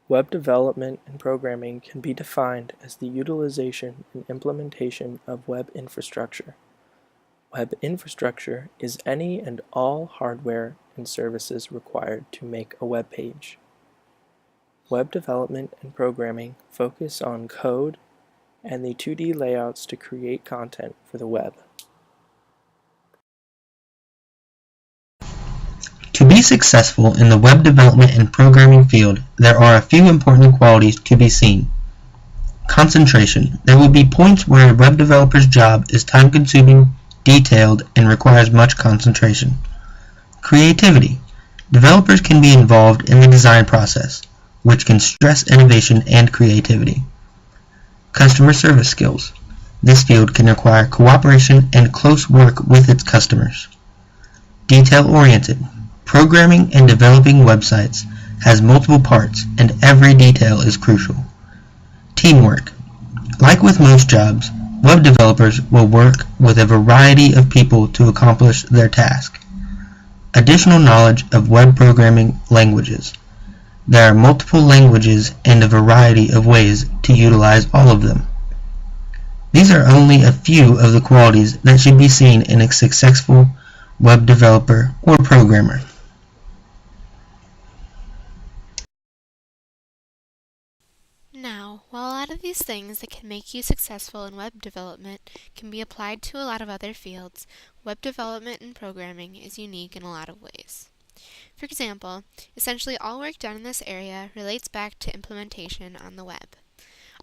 Web development and programming can be defined as the utilization and implementation of web infrastructure. Web infrastructure is any and all hardware and services required to make a web page. Web development and programming focus on code and the 2D layouts to create content for the web. To be successful in the web development and programming field, there are a few important qualities to be seen. Concentration. There will be points where a web developer's job is time-consuming, detailed, and requires much concentration. Creativity. Developers can be involved in the design process, which can stress innovation and creativity. Customer service skills. This field can require cooperation and close work with its customers. Detail-oriented. Programming and developing websites has multiple parts, and every detail is crucial. Teamwork. Like with most jobs, web developers will work with a variety of people to accomplish their task. Additional knowledge of web programming languages. There are multiple languages and a variety of ways to utilize all of them. These are only a few of the qualities that should be seen in a successful web developer or programmer. Now, while a lot of these things that can make you successful in web development can be applied to a lot of other fields, web development and programming is unique in a lot of ways. For example, essentially all work done in this area relates back to implementation on the web.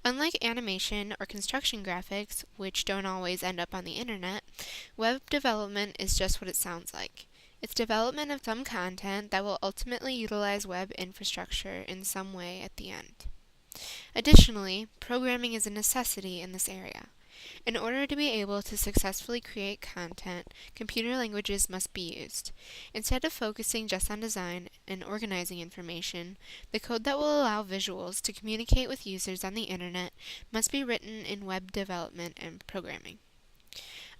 Unlike animation or construction graphics, which don't always end up on the internet, web development is just what it sounds like. It's development of some content that will ultimately utilize web infrastructure in some way at the end. Additionally, programming is a necessity in this area. In order to be able to successfully create content, computer languages must be used. Instead of focusing just on design and organizing information, the code that will allow visuals to communicate with users on the internet must be written in web development and programming.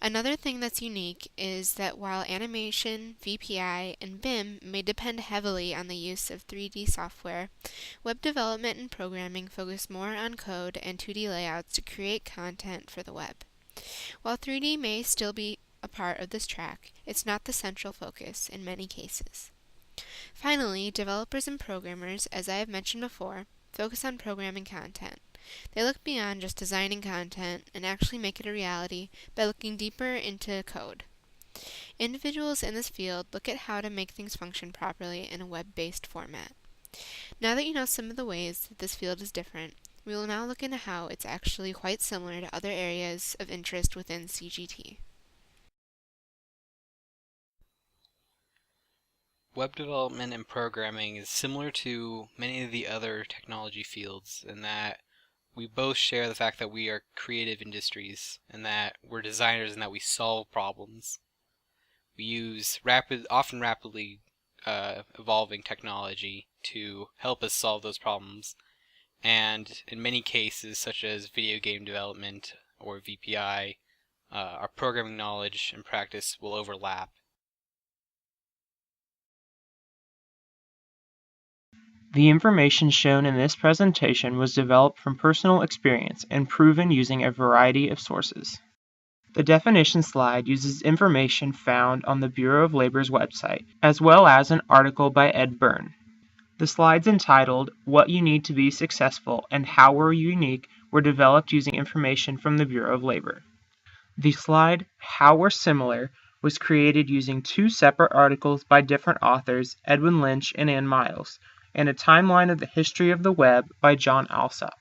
Another thing that's unique is that while animation, VPI, and BIM may depend heavily on the use of 3D software, web development and programming focus more on code and 2D layouts to create content for the web. While 3D may still be a part of this track, it's not the central focus in many cases. Finally, developers and programmers, as I have mentioned before, focus on programming content. They look beyond just designing content and actually make it a reality by looking deeper into code. Individuals in this field look at how to make things function properly in a web-based format. Now that you know some of the ways that this field is different, we will now look into how it's actually quite similar to other areas of interest within CGT. Web development and programming is similar to many of the other technology fields in that we both share the fact that we are creative industries and that we're designers and that we solve problems. We use often rapidly evolving technology to help us solve those problems, and in many cases, such as video game development or VPI, our programming knowledge and practice will overlap. The information shown in this presentation was developed from personal experience and proven using a variety of sources. The definition slide uses information found on the Bureau of Labor's website, as well as an article by Ed Byrne. The slides entitled "What You Need to Be Successful" and "How We're Unique" were developed using information from the Bureau of Labor. The slide "How We're Similar" was created using two separate articles by different authors, Edwin Lynch and Ann Miles, and a timeline of the history of the web by John Alsop.